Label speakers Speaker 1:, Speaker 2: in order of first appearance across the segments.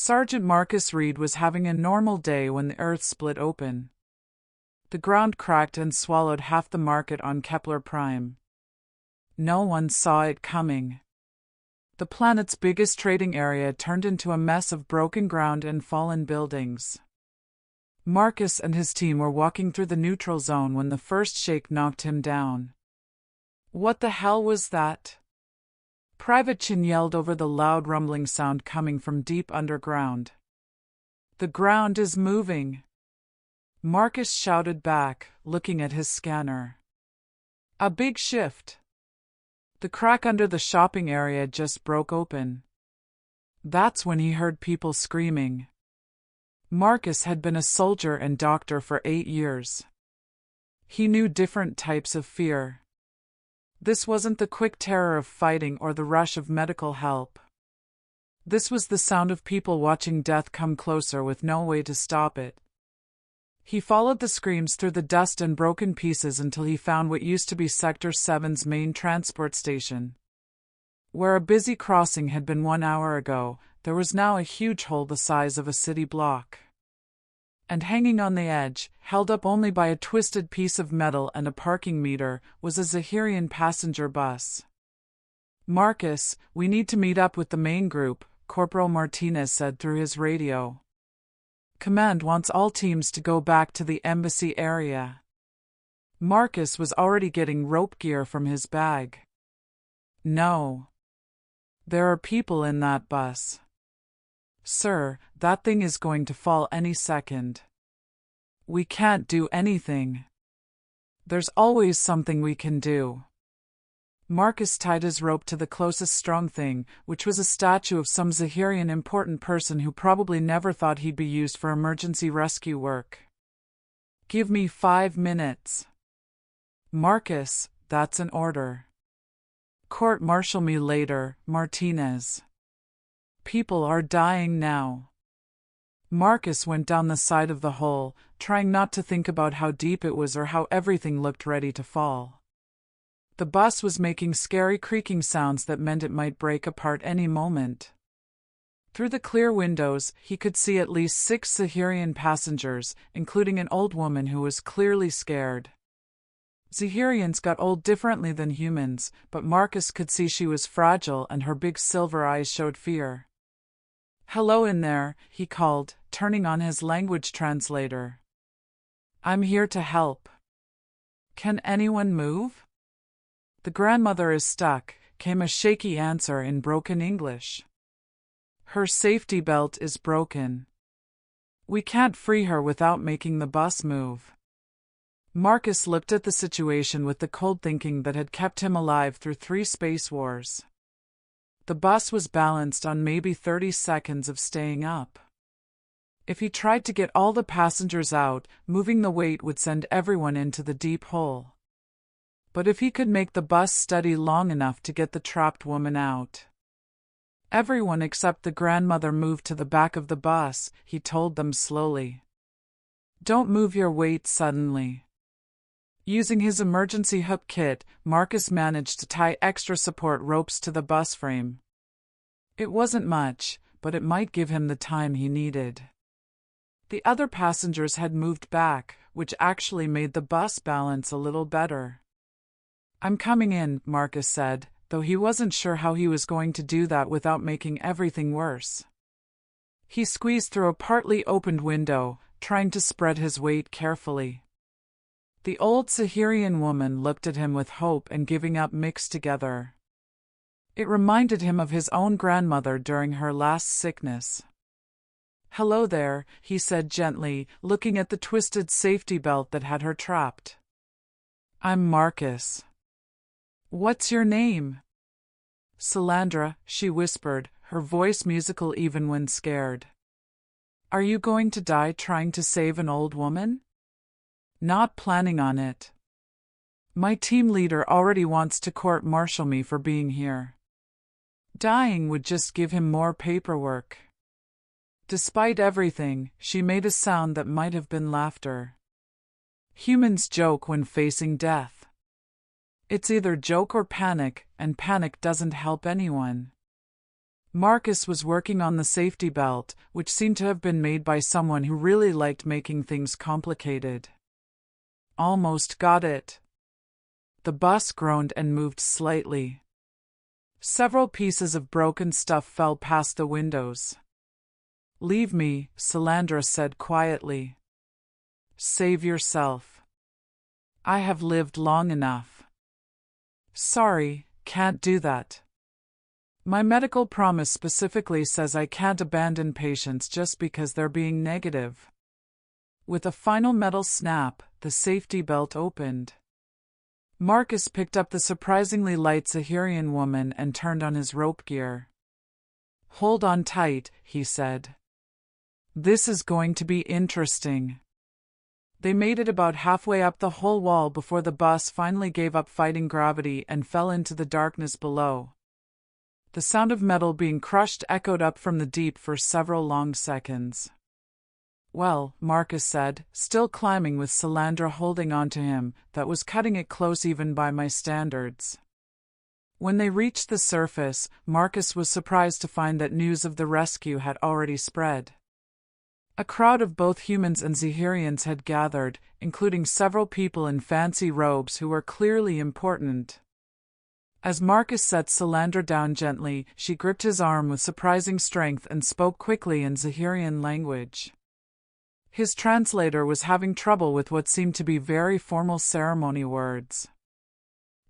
Speaker 1: Sergeant Marcus Reed was having a normal day when the earth split open. The ground cracked and swallowed half the market on Kepler Prime. No one saw it coming. The planet's biggest trading area turned into a mess of broken ground and fallen buildings. Marcus and his team were walking through the neutral zone when the first shake knocked him down. What the hell was that? Private Chin yelled over the loud rumbling sound coming from deep underground. The ground is moving. Marcus shouted back, looking at his scanner. A big shift. The crack under the shopping area just broke open. That's when he heard people screaming. Marcus had been a soldier and doctor for 8 years. He knew different types of fear. This wasn't the quick terror of fighting or the rush of medical help. This was the sound of people watching death come closer with no way to stop it. He followed the screams through the dust and broken pieces until he found what used to be Sector 7's main transport station. Where a busy crossing had been 1 hour ago, there was now a huge hole the size of a city block. And hanging on the edge, held up only by a twisted piece of metal and a parking meter, was a Zahirian passenger bus. "Marcus, we need to meet up with the main group," Corporal Martinez said through his radio. "Command wants all teams to go back to the embassy area." Marcus was already getting rope gear from his bag. "No. There are people in that bus. Sir, that thing is going to fall any second. We can't do anything. There's always something we can do." Marcus tied his rope to the closest strong thing, which was a statue of some Zahirian important person who probably never thought he'd be used for emergency rescue work. "Give me 5 minutes. "Marcus, that's an order. Court-martial me later, Martinez. People are dying now." Marcus went down the side of the hole, trying not to think about how deep it was or how everything looked ready to fall. The bus was making scary creaking sounds that meant it might break apart any moment. Through the clear windows, he could see at least 6 Zahirian passengers, including an old woman who was clearly scared. Zahirians got old differently than humans, but Marcus could see she was fragile and her big silver eyes showed fear. "Hello in there," he called, turning on his language translator. "I'm here to help. Can anyone move?" "The grandmother is stuck," came a shaky answer in broken English. "Her safety belt is broken. We can't free her without making the bus move." Marcus looked at the situation with the cold thinking that had kept him alive through 3 space wars. The bus was balanced on maybe 30 seconds of staying up. If he tried to get all the passengers out, moving the weight would send everyone into the deep hole. But if he could make the bus steady long enough to get the trapped woman out. "Everyone except the grandmother moved to the back of the bus," he told them slowly. "Don't move your weight suddenly." Using his emergency hook kit, Marcus managed to tie extra support ropes to the bus frame. It wasn't much, but it might give him the time he needed. The other passengers had moved back, which actually made the bus balance a little better. "I'm coming in," Marcus said, though he wasn't sure how he was going to do that without making everything worse. He squeezed through a partly opened window, trying to spread his weight carefully. The old Zahirian woman looked at him with hope and giving up mixed together. It reminded him of his own grandmother during her last sickness. "Hello there," he said gently, looking at the twisted safety belt that had her trapped. "I'm Marcus." "What's your name?" "Salandra," she whispered, her voice musical even when scared. "Are you going to die trying to save an old woman?" "Not planning on it. My team leader already wants to court-martial me for being here. Dying would just give him more paperwork." Despite everything, she made a sound that might have been laughter. Humans joke when facing death. It's either joke or panic, and panic doesn't help anyone. Marcus was working on the safety belt, which seemed to have been made by someone who really liked making things complicated. Almost got it. The bus groaned and moved slightly. Several pieces of broken stuff fell past the windows. "Leave me," Salandra said quietly. "Save yourself. I have lived long enough." "Sorry, can't do that. My medical promise specifically says I can't abandon patients just because they're being negative." With a final metal snap, the safety belt opened. Marcus picked up the surprisingly light Zahirian woman and turned on his rope gear. "Hold on tight," he said. "This is going to be interesting." They made it about halfway up the whole wall before the bus finally gave up fighting gravity and fell into the darkness below. The sound of metal being crushed echoed up from the deep for several long seconds. "Well," Marcus said, still climbing with Salandra holding on to him, "that was cutting it close even by my standards." When they reached the surface, Marcus was surprised to find that news of the rescue had already spread. A crowd of both humans and Zahirians had gathered, including several people in fancy robes who were clearly important. As Marcus set Salandra down gently, she gripped his arm with surprising strength and spoke quickly in Zahirian language. His translator was having trouble with what seemed to be very formal ceremony words.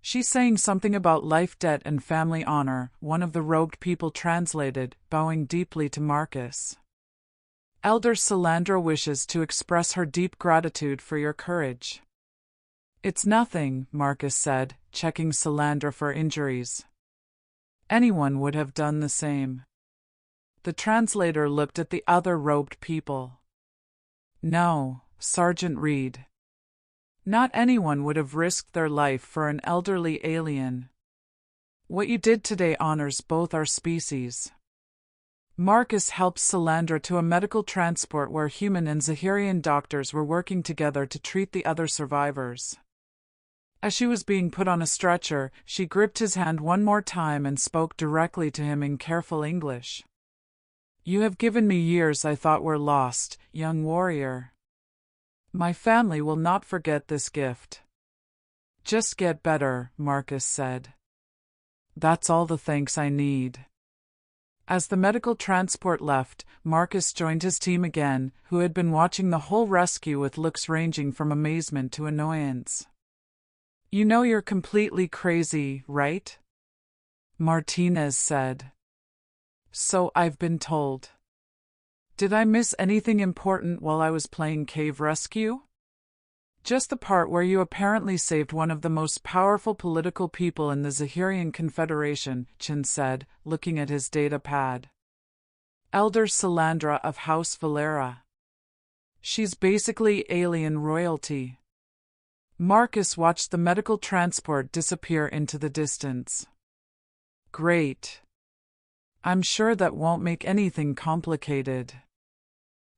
Speaker 1: "She's saying something about life debt and family honor," one of the robed people translated, bowing deeply to Marcus. "Elder Salandra wishes to express her deep gratitude for your courage." "It's nothing," Marcus said, checking Salandra for injuries. "Anyone would have done the same." The translator looked at the other robed people. "No, Sergeant Reed. Not anyone would have risked their life for an elderly alien. What you did today honors both our species." Marcus helped Salandra to a medical transport where human and Zahirian doctors were working together to treat the other survivors. As she was being put on a stretcher, she gripped his hand one more time and spoke directly to him in careful English. "You have given me years I thought were lost, young warrior. My family will not forget this gift." "Just get better," Marcus said. "That's all the thanks I need." As the medical transport left, Marcus joined his team again, who had been watching the whole rescue with looks ranging from amazement to annoyance. "You know you're completely crazy, right?" Martinez said. "So I've been told. Did I miss anything important while I was playing Cave Rescue?" "Just the part where you apparently saved one of the most powerful political people in the Zahirian Confederation," Chin said, looking at his data pad. "Elder Salandra of House Valera. She's basically alien royalty." Marcus watched the medical transport disappear into the distance. "Great. I'm sure that won't make anything complicated."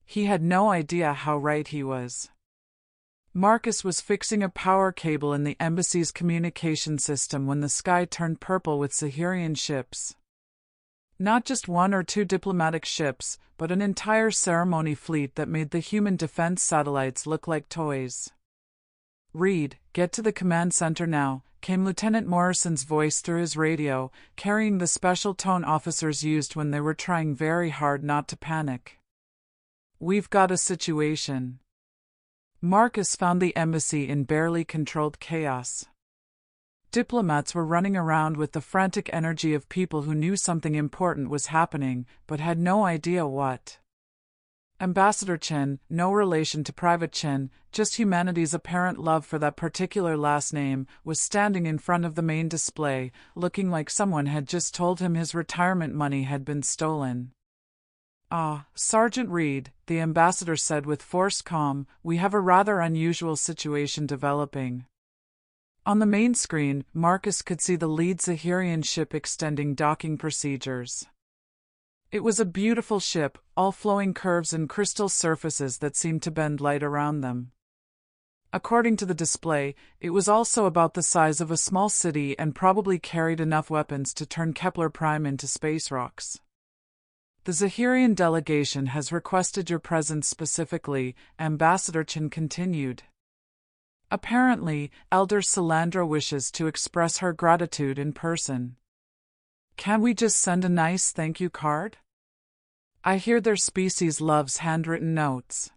Speaker 1: He had no idea how right he was. Marcus was fixing a power cable in the embassy's communication system when the sky turned purple with Zahirian ships. Not just one or two diplomatic ships, but an entire ceremony fleet that made the human defense satellites look like toys. "Reed, get to the command center now," came Lieutenant Morrison's voice through his radio, carrying the special tone officers used when they were trying very hard not to panic. "We've got a situation." Marcus found the embassy in barely controlled chaos. Diplomats were running around with the frantic energy of people who knew something important was happening, but had no idea what. Ambassador Chen, no relation to Private Chen, just humanity's apparent love for that particular last name, was standing in front of the main display, looking like someone had just told him his retirement money had been stolen. "Ah, Sergeant Reed," the ambassador said with forced calm, "we have a rather unusual situation developing." On the main screen, Marcus could see the lead Zahirian ship extending docking procedures. It was a beautiful ship, all flowing curves and crystal surfaces that seemed to bend light around them. According to the display, it was also about the size of a small city and probably carried enough weapons to turn Kepler Prime into space rocks. The Zahirian delegation has requested your presence specifically, Ambassador Chen continued. Apparently, Elder Salandra wishes to express her gratitude in person. Can we just send a nice thank you card? I hear their species loves handwritten notes.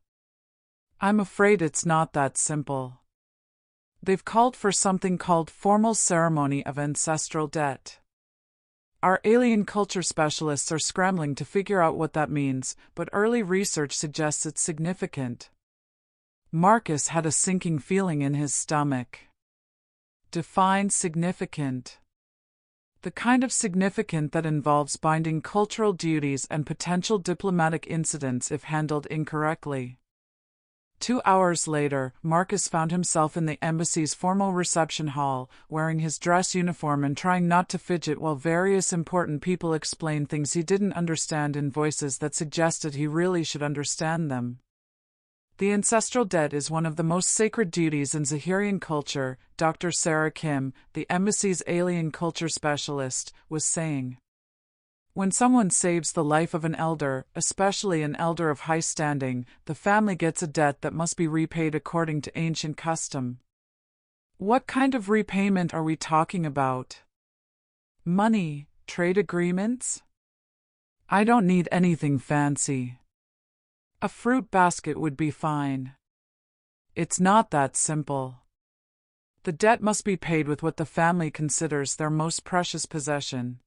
Speaker 1: I'm afraid it's not that simple. They've called for something called formal ceremony of ancestral debt. Our alien culture specialists are scrambling to figure out what that means, but early research suggests it's significant. Marcus had a sinking feeling in his stomach. Define significant. The kind of significant that involves binding cultural duties and potential diplomatic incidents if handled incorrectly. 2 hours later, Marcus found himself in the embassy's formal reception hall, wearing his dress uniform and trying not to fidget while various important people explained things he didn't understand in voices that suggested he really should understand them. The ancestral debt is one of the most sacred duties in Zahirian culture, Dr. Sarah Kim, the embassy's alien culture specialist, was saying. When someone saves the life of an elder, especially an elder of high standing, the family gets a debt that must be repaid according to ancient custom. What kind of repayment are we talking about? Money, trade agreements? I don't need anything fancy. A fruit basket would be fine. It's not that simple. The debt must be paid with what the family considers their most precious possession.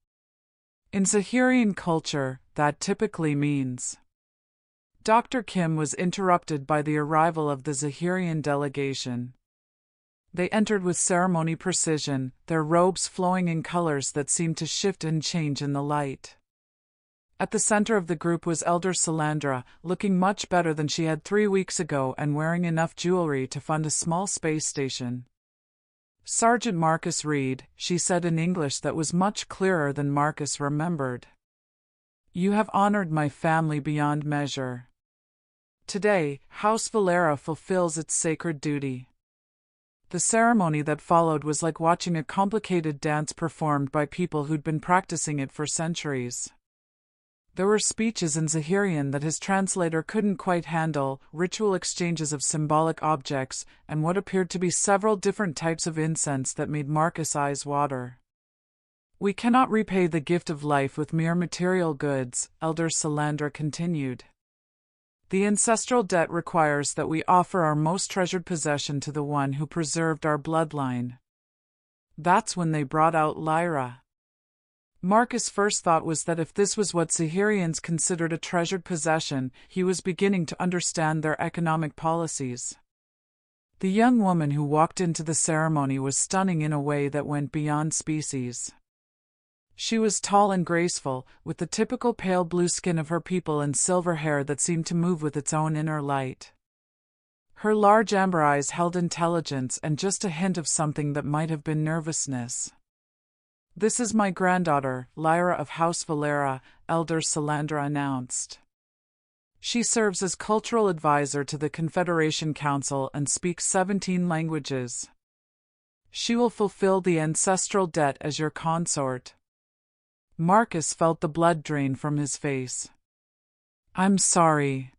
Speaker 1: In Zahirian culture, that typically means. Dr. Kim was interrupted by the arrival of the Zahirian delegation. They entered with ceremony precision, their robes flowing in colors that seemed to shift and change in the light. At the center of the group was Elder Salandra, looking much better than she had 3 weeks ago and wearing enough jewelry to fund a small space station. Sergeant Marcus Reed, she said in English that was much clearer than Marcus remembered. You have honored my family beyond measure. Today, House Valera fulfills its sacred duty. The ceremony that followed was like watching a complicated dance performed by people who'd been practicing it for centuries. There were speeches in Zahirian that his translator couldn't quite handle, ritual exchanges of symbolic objects, and what appeared to be several different types of incense that made Marcus' eyes water. We cannot repay the gift of life with mere material goods, Elder Salandra continued. The ancestral debt requires that we offer our most treasured possession to the one who preserved our bloodline. That's when they brought out Lyra. Marcus' first thought was that if this was what Zahirians considered a treasured possession, he was beginning to understand their economic policies. The young woman who walked into the ceremony was stunning in a way that went beyond species. She was tall and graceful, with the typical pale blue skin of her people and silver hair that seemed to move with its own inner light. Her large amber eyes held intelligence and just a hint of something that might have been nervousness. This is my granddaughter, Lyra of House Valera, Elder Salandra announced. She serves as cultural advisor to the Confederation Council and speaks 17 languages. She will fulfill the ancestral debt as your consort. Marcus felt the blood drain from his face. I'm sorry.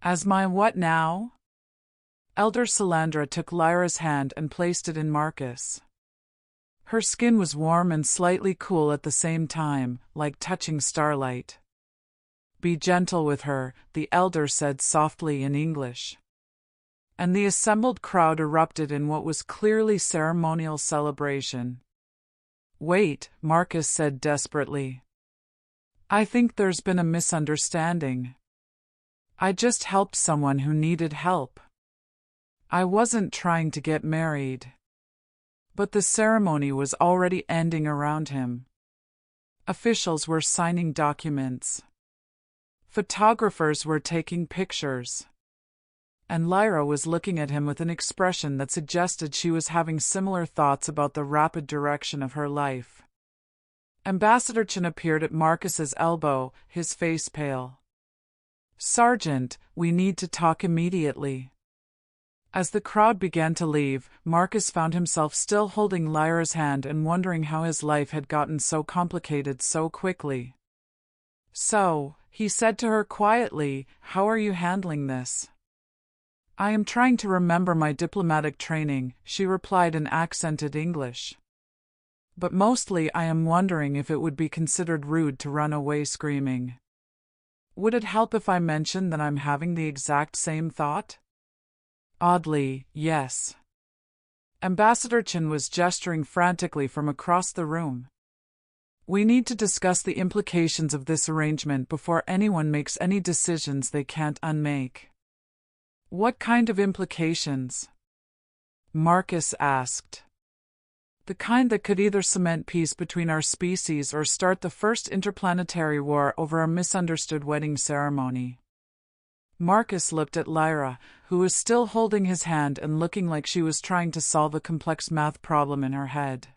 Speaker 1: As my what now? Elder Salandra took Lyra's hand and placed it in Marcus. Her skin was warm and slightly cool at the same time, like touching starlight. Be gentle with her, the elder said softly in English. And the assembled crowd erupted in what was clearly ceremonial celebration. Wait, Marcus said desperately. I think there's been a misunderstanding. I just helped someone who needed help. I wasn't trying to get married. But the ceremony was already ending around him. Officials were signing documents. Photographers were taking pictures. And Lyra was looking at him with an expression that suggested she was having similar thoughts about the rapid direction of her life. Ambassador Chen appeared at Marcus's elbow, his face pale. Sergeant, we need to talk immediately. As the crowd began to leave, Marcus found himself still holding Lyra's hand and wondering how his life had gotten so complicated so quickly. So, he said to her quietly, how are you handling this? I am trying to remember my diplomatic training, she replied in accented English. But mostly I am wondering if it would be considered rude to run away screaming. Would it help if I mention that I'm having the exact same thought? Oddly, yes. Ambassador Chen was gesturing frantically from across the room. We need to discuss the implications of this arrangement before anyone makes any decisions they can't unmake. What kind of implications? Marcus asked. The kind that could either cement peace between our species or start the first interplanetary war over a misunderstood wedding ceremony. Marcus looked at Lyra, who was still holding his hand and looking like she was trying to solve a complex math problem in her head.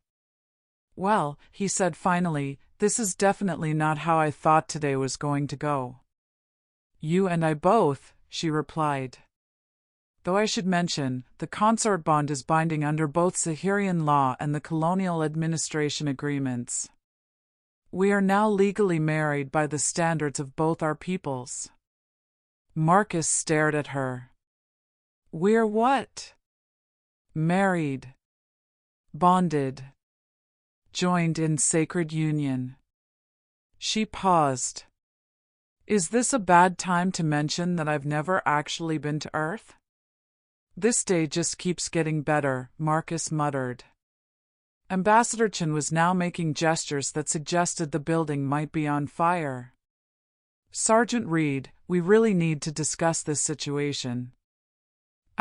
Speaker 1: Well, he said finally, this is definitely not how I thought today was going to go. You and I both, she replied. Though I should mention, the consort bond is binding under both Zahirian law and the colonial administration agreements. We are now legally married by the standards of both our peoples. Marcus stared at her. We're what? Married. Bonded. Joined in sacred union. She paused. Is this a bad time to mention that I've never actually been to Earth? This day just keeps getting better, Marcus muttered. Ambassador Chen was now making gestures that suggested the building might be on fire. Sergeant Reed, we really need to discuss this situation.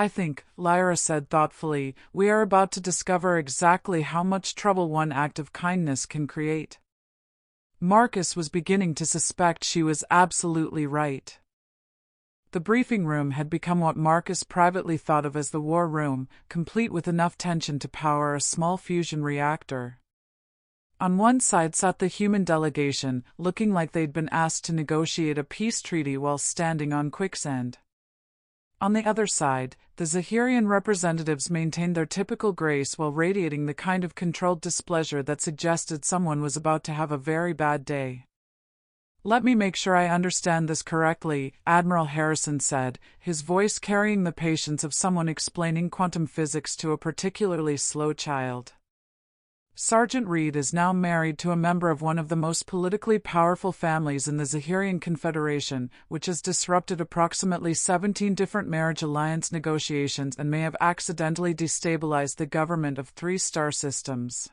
Speaker 1: I think, Lyra said thoughtfully, we are about to discover exactly how much trouble one act of kindness can create. Marcus was beginning to suspect she was absolutely right. The briefing room had become what Marcus privately thought of as the war room, complete with enough tension to power a small fusion reactor. On one side sat the human delegation, looking like they'd been asked to negotiate a peace treaty while standing on quicksand. On the other side, the Zahirian representatives maintained their typical grace while radiating the kind of controlled displeasure that suggested someone was about to have a very bad day. Let me make sure I understand this correctly, Admiral Harrison said, his voice carrying the patience of someone explaining quantum physics to a particularly slow child. Sergeant Reed is now married to a member of one of the most politically powerful families in the Zahirian Confederation, which has disrupted approximately 17 different marriage alliance negotiations and may have accidentally destabilized the government of 3 star systems.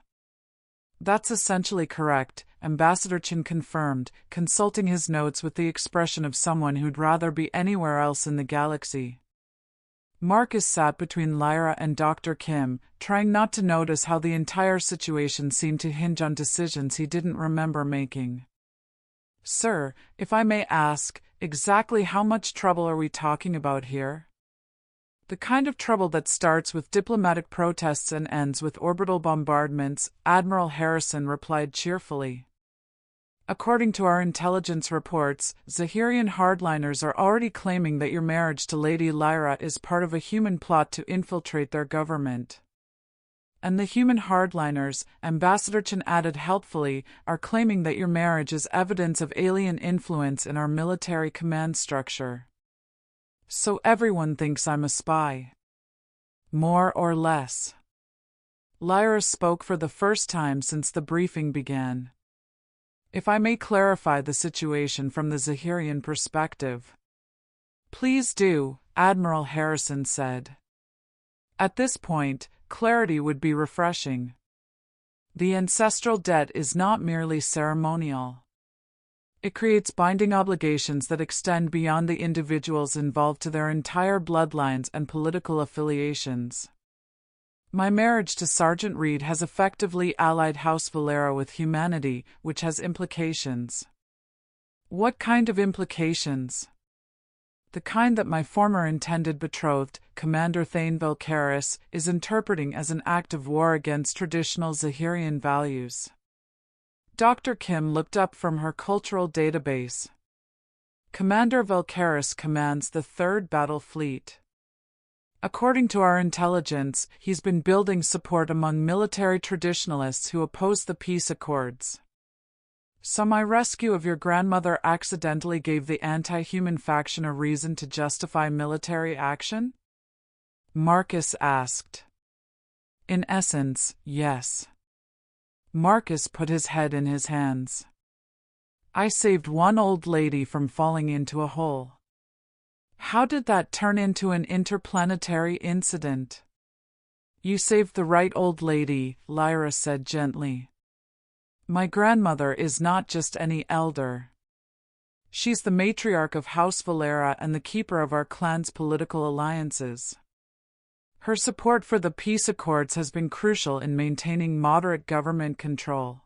Speaker 1: That's essentially correct, Ambassador Chen confirmed, consulting his notes with the expression of someone who'd rather be anywhere else in the galaxy. Marcus sat between Lyra and Dr. Kim, trying not to notice how the entire situation seemed to hinge on decisions he didn't remember making. Sir, if I may ask, exactly how much trouble are we talking about here? The kind of trouble that starts with diplomatic protests and ends with orbital bombardments, Admiral Harrison replied cheerfully. According to our intelligence reports, Zahirian hardliners are already claiming that your marriage to Lady Lyra is part of a human plot to infiltrate their government. And the human hardliners, Ambassador Chen added helpfully, are claiming that your marriage is evidence of alien influence in our military command structure. So everyone thinks I'm a spy. More or less. Lyra spoke for the first time since the briefing began. If I may clarify the situation from the Zahirian perspective. Please do, Admiral Harrison said. At this point, clarity would be refreshing. The ancestral debt is not merely ceremonial. It creates binding obligations that extend beyond the individuals involved to their entire bloodlines and political affiliations. My marriage to Sergeant Reed has effectively allied House Valera with humanity, which has implications. What kind of implications? The kind that my former intended betrothed, Commander Thane Velcaris, is interpreting as an act of war against traditional Zahirian values. Dr. Kim looked up from her cultural database. Commander Velcaris commands the 3rd Battle Fleet. According to our intelligence, he's been building support among military traditionalists who oppose the peace accords. So my rescue of your grandmother accidentally gave the anti-human faction a reason to justify military action? Marcus asked. In essence, yes. Marcus put his head in his hands. I saved one old lady from falling into a hole. How did that turn into an interplanetary incident? You saved the right old lady, Lyra said gently. My grandmother is not just any elder. She's the matriarch of House Valera and the keeper of our clan's political alliances. Her support for the peace accords has been crucial in maintaining moderate government control.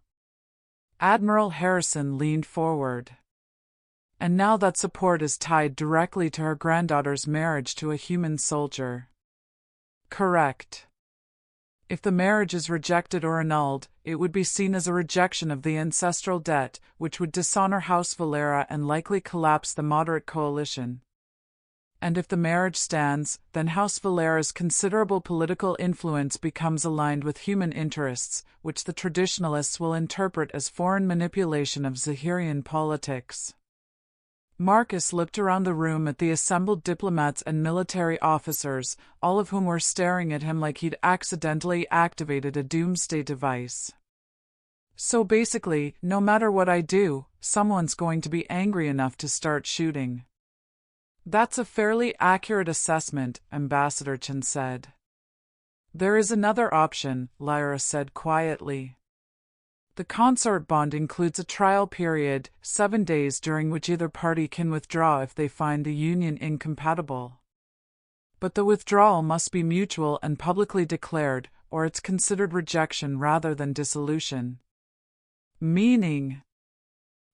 Speaker 1: Admiral Harrison leaned forward. And now that support is tied directly to her granddaughter's marriage to a human soldier. Correct. If the marriage is rejected or annulled, it would be seen as a rejection of the ancestral debt, which would dishonor House Valera and likely collapse the moderate coalition. And if the marriage stands, then House Valera's considerable political influence becomes aligned with human interests, which the traditionalists will interpret as foreign manipulation of Zahirian politics. Marcus looked around the room at the assembled diplomats and military officers, all of whom were staring at him like he'd accidentally activated a doomsday device. So basically, no matter what I do, someone's going to be angry enough to start shooting. That's a fairly accurate assessment, Ambassador Chen said. There is another option, Lyra said quietly. The consort bond includes a trial period, 7 days during which either party can withdraw if they find the union incompatible. But the withdrawal must be mutual and publicly declared, or it's considered rejection rather than dissolution. Meaning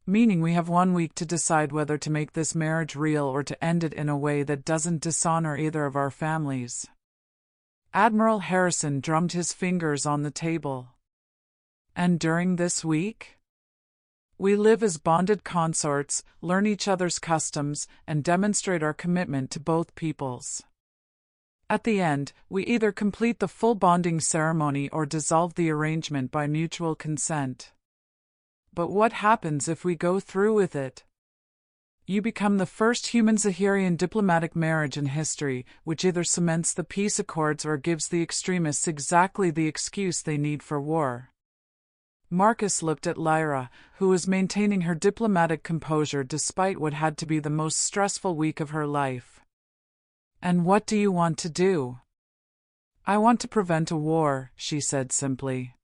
Speaker 1: we have 1 week to decide whether to make this marriage real or to end it in a way that doesn't dishonor either of our families. Admiral Harrison drummed his fingers on the table. And during this week? We live as bonded consorts, learn each other's customs, and demonstrate our commitment to both peoples. At the end, we either complete the full bonding ceremony or dissolve the arrangement by mutual consent. But what happens if we go through with it? You become the first human-Zahirian diplomatic marriage in history, which either cements the peace accords or gives the extremists exactly the excuse they need for war. Marcus looked at Lyra, who was maintaining her diplomatic composure despite what had to be the most stressful week of her life. And what do you want to do? I want to prevent a war, she said simply.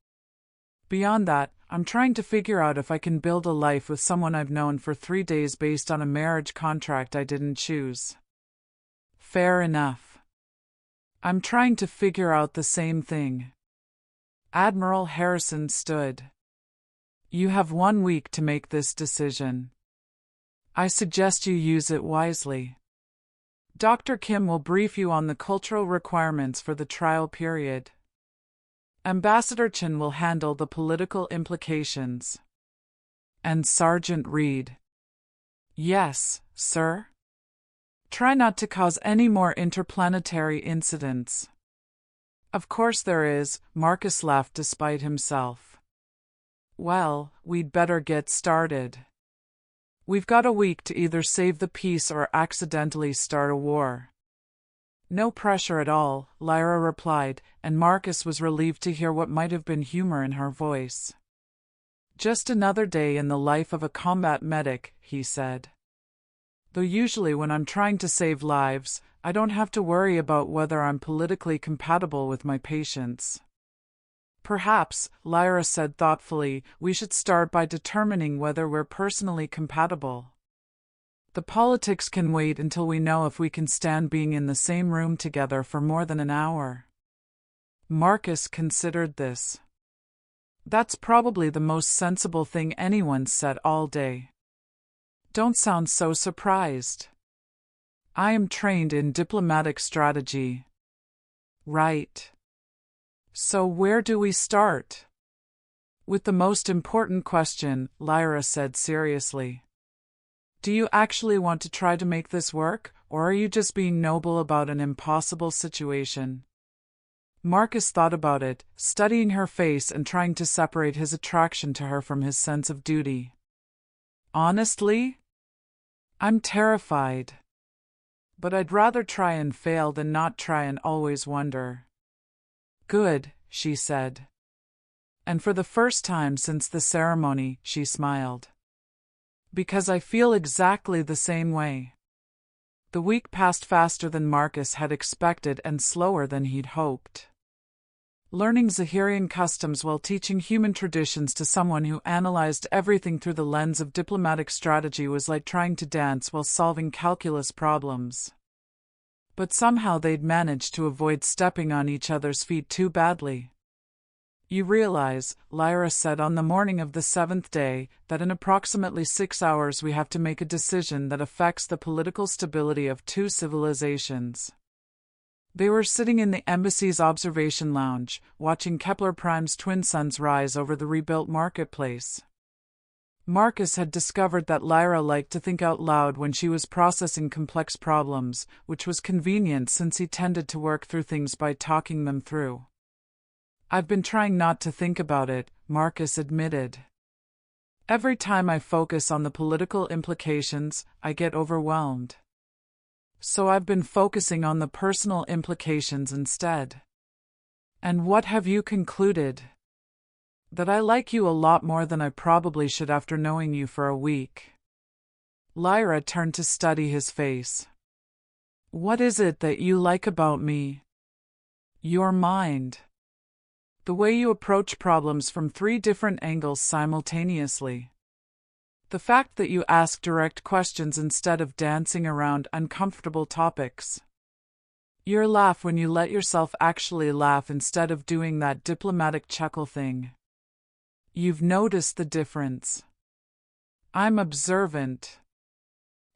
Speaker 1: Beyond that, I'm trying to figure out if I can build a life with someone I've known for 3 days based on a marriage contract I didn't choose. Fair enough. I'm trying to figure out the same thing. Admiral Harrison stood. You have 1 week to make this decision. I suggest you use it wisely. Dr. Kim will brief you on the cultural requirements for the trial period. Ambassador Chen will handle the political implications. And Sergeant Reed. Yes, sir? Try not to cause any more interplanetary incidents. Of course there is, Marcus laughed despite himself. Well, we'd better get started. We've got a week to either save the peace or accidentally start a war. No pressure at all, Lyra replied, and Marcus was relieved to hear what might have been humor in her voice. Just another day in the life of a combat medic, he said. Though usually when I'm trying to save lives, I don't have to worry about whether I'm politically compatible with my patients. Perhaps, Lyra said thoughtfully, we should start by determining whether we're personally compatible. The politics can wait until we know if we can stand being in the same room together for more than an hour. Marcus considered this. That's probably the most sensible thing anyone's said all day. Don't sound so surprised. I am trained in diplomatic strategy. Right. So where do we start? With the most important question, Lyra said seriously. Do you actually want to try to make this work, or are you just being noble about an impossible situation? Marcus thought about it, studying her face and trying to separate his attraction to her from his sense of duty. Honestly, I'm terrified. But I'd rather try and fail than not try and always wonder. Good, she said. And for the first time since the ceremony, she smiled. Because I feel exactly the same way. The week passed faster than Marcus had expected and slower than he'd hoped. Learning Zahirian customs while teaching human traditions to someone who analyzed everything through the lens of diplomatic strategy was like trying to dance while solving calculus problems. But somehow they'd managed to avoid stepping on each other's feet too badly. You realize, Lyra said on the morning of the 7th day, that in approximately 6 hours we have to make a decision that affects the political stability of 2 civilizations. They were sitting in the embassy's observation lounge, watching Kepler Prime's twin suns rise over the rebuilt marketplace. Marcus had discovered that Lyra liked to think out loud when she was processing complex problems, which was convenient since he tended to work through things by talking them through. I've been trying not to think about it, Marcus admitted. Every time I focus on the political implications, I get overwhelmed. So I've been focusing on the personal implications instead. And what have you concluded? That I like you a lot more than I probably should after knowing you for a week. Lyra turned to study his face. What is it that you like about me? Your mind. The way you approach problems from 3 different angles simultaneously. The fact that you ask direct questions instead of dancing around uncomfortable topics. Your laugh when you let yourself actually laugh instead of doing that diplomatic chuckle thing. You've noticed the difference. I'm observant.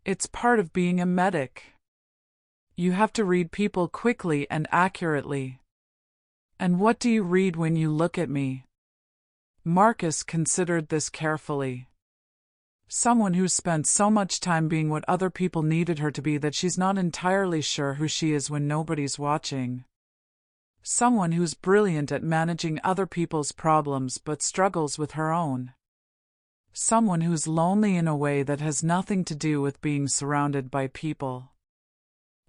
Speaker 1: It's part of being a medic. You have to read people quickly and accurately. And what do you read when you look at me? Marcus considered this carefully. Someone who's spent so much time being what other people needed her to be that she's not entirely sure who she is when nobody's watching. Someone who's brilliant at managing other people's problems but struggles with her own. Someone who's lonely in a way that has nothing to do with being surrounded by people.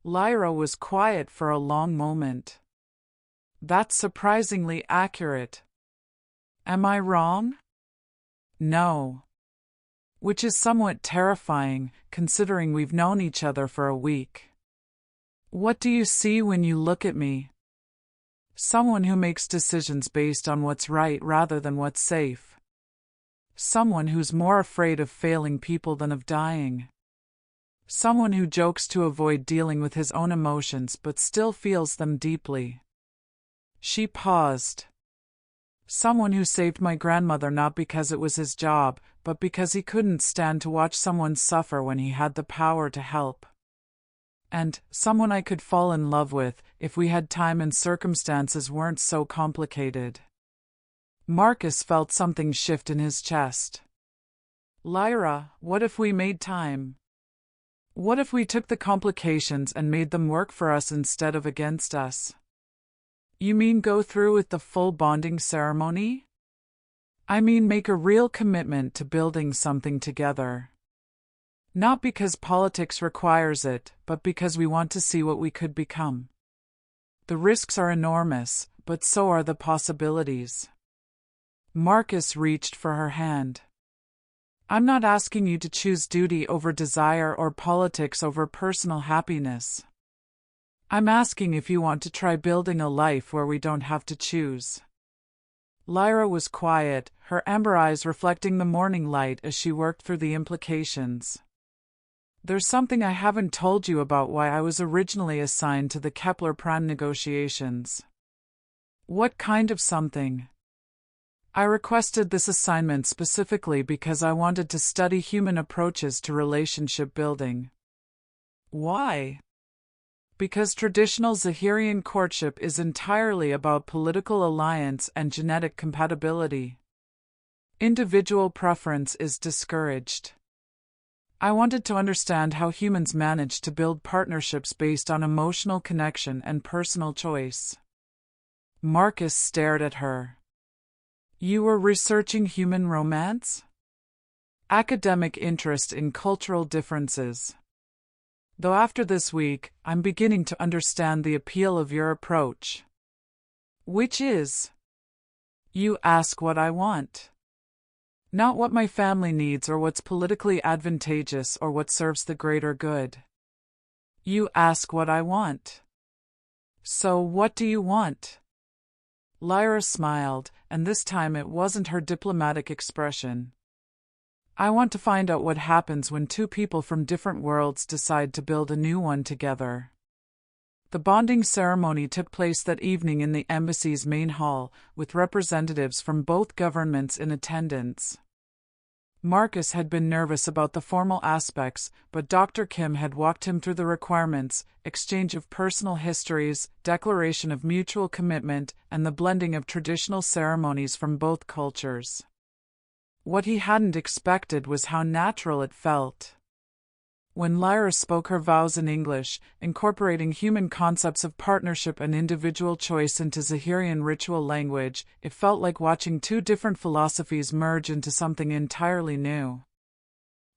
Speaker 1: Lyra was quiet for a long moment. That's surprisingly accurate. Am I wrong? No. Which is somewhat terrifying, considering we've known each other for a week. What do you see when you look at me? Someone who makes decisions based on what's right rather than what's safe. Someone who's more afraid of failing people than of dying. Someone who jokes to avoid dealing with his own emotions but still feels them deeply. She paused. Someone who saved my grandmother not because it was his job, but because he couldn't stand to watch someone suffer when he had the power to help. And someone I could fall in love with if we had time and circumstances weren't so complicated. Marcus felt something shift in his chest. Lyra, what if we made time? What if we took the complications and made them work for us instead of against us? You mean go through with the full bonding ceremony? I mean make a real commitment to building something together. Not because politics requires it, but because we want to see what we could become. The risks are enormous, but so are the possibilities. Marcus reached for her hand. I'm not asking you to choose duty over desire or politics over personal happiness. I'm asking if you want to try building a life where we don't have to choose. Lyra was quiet, her amber eyes reflecting the morning light as she worked through the implications. There's something I haven't told you about why I was originally assigned to the Kepler Prime negotiations. What kind of something? I requested this assignment specifically because I wanted to study human approaches to relationship building. Why? Because traditional Zahirian courtship is entirely about political alliance and genetic compatibility. Individual preference is discouraged. I wanted to understand how humans manage to build partnerships based on emotional connection and personal choice. Marcus stared at her. You were researching human romance? academic interest in cultural differences. Though after this week, I'm beginning to understand the appeal of your approach. Which is, you ask what I want. Not what my family needs or what's politically advantageous or what serves the greater good. You ask what I want. So what do you want? Lyra smiled, and this time it wasn't her diplomatic expression. I want to find out what happens when two people from different worlds decide to build a new one together. The bonding ceremony took place that evening in the embassy's main hall, with representatives from both governments in attendance. Marcus had been nervous about the formal aspects, but Dr. Kim had walked him through the requirements: exchange of personal histories, declaration of mutual commitment, and the blending of traditional ceremonies from both cultures. What he hadn't expected was how natural it felt. When Lyra spoke her vows in English, incorporating human concepts of partnership and individual choice into Zahirian ritual language, it felt like watching two different philosophies merge into something entirely new.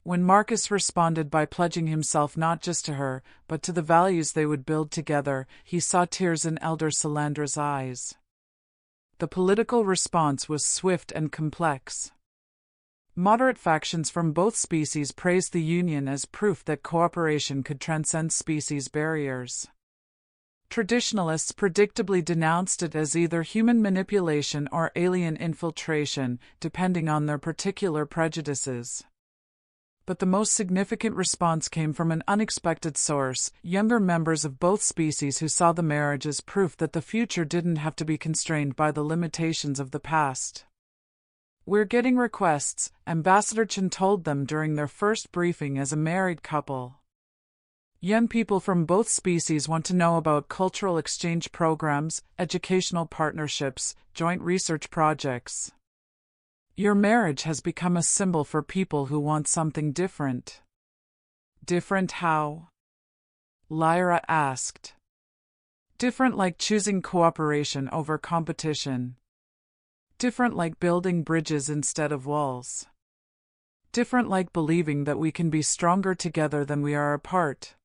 Speaker 1: When Marcus responded by pledging himself not just to her, but to the values they would build together, he saw tears in Elder Salandra's eyes. The political response was swift and complex. Moderate factions from both species praised the union as proof that cooperation could transcend species barriers. Traditionalists predictably denounced it as either human manipulation or alien infiltration, depending on their particular prejudices. But the most significant response came from an unexpected source: younger members of both species who saw the marriage as proof that the future didn't have to be constrained by the limitations of the past. We're getting requests, Ambassador Chen told them during their first briefing as a married couple. Young people from both species want to know about cultural exchange programs, educational partnerships, joint research projects. Your marriage has become a symbol for people who want something different. Different how? Lyra asked. Different like choosing cooperation over competition. Different like building bridges instead of walls. Different like believing that we can be stronger together than we are apart.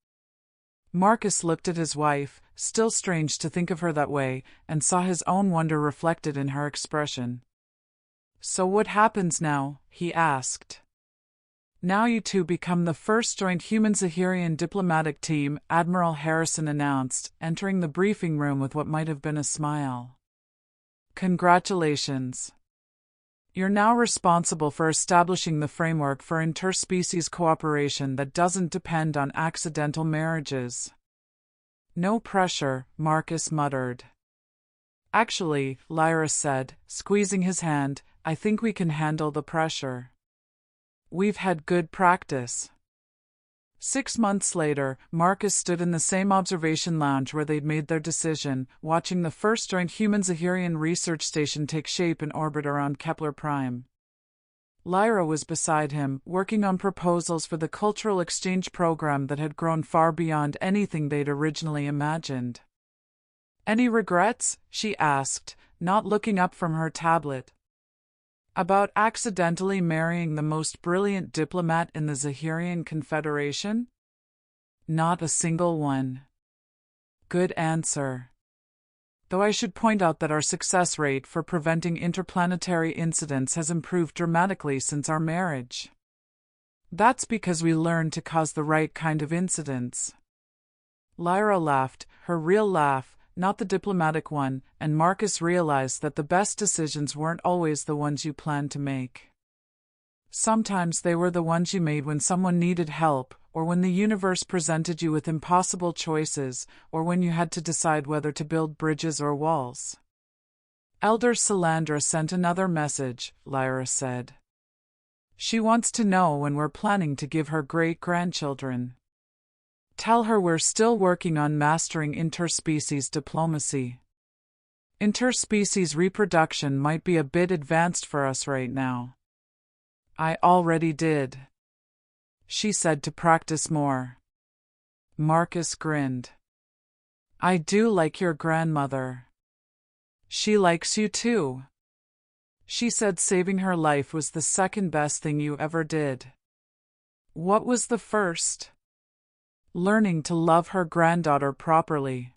Speaker 1: Marcus looked at his wife, still strange to think of her that way, and saw his own wonder reflected in her expression. So what happens now? He asked. Now you two become the first joint human Zahirian diplomatic team, Admiral Harrison announced, entering the briefing room with what might have been a smile. Congratulations. You're now responsible for establishing the framework for interspecies cooperation that doesn't depend on accidental marriages. No pressure, Marcus muttered. Actually, Lyra said, squeezing his hand, I think we can handle the pressure. We've had good practice. 6 months later, Marcus stood in the same observation lounge where they'd made their decision, watching the first joint human Zahirian research station take shape in orbit around Kepler Prime. Lyra was beside him, working on proposals for the cultural exchange program that had grown far beyond anything they'd originally imagined. Any regrets? She asked, not looking up from her tablet. About accidentally marrying the most brilliant diplomat in the Zahirian Confederation? Not a single one. Good answer. Though I should point out that our success rate for preventing interplanetary incidents has improved dramatically since our marriage. That's because we learned to cause the right kind of incidents. Lyra laughed, her real laugh, not the diplomatic one, and Marcus realized that the best decisions weren't always the ones you planned to make. Sometimes they were the ones you made when someone needed help, or when the universe presented you with impossible choices, or when you had to decide whether to build bridges or walls. Elder Salandra sent another message, Lyra said. She wants to know when we're planning to give her great-grandchildren. Tell her we're still working on mastering interspecies diplomacy. Interspecies reproduction might be a bit advanced for us right now. I already did. She said to practice more. Marcus grinned. I do like your grandmother. She likes you too. She said saving her life was the second best thing you ever did. What was the first? Learning to love her granddaughter properly.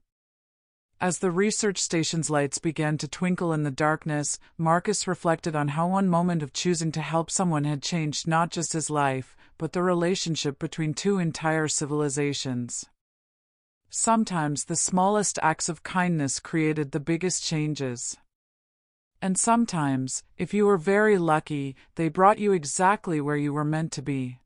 Speaker 1: As the research station's lights began to twinkle in the darkness, Marcus reflected on how one moment of choosing to help someone had changed not just his life, but the relationship between two entire civilizations. Sometimes the smallest acts of kindness created the biggest changes. And sometimes, if you were very lucky, they brought you exactly where you were meant to be.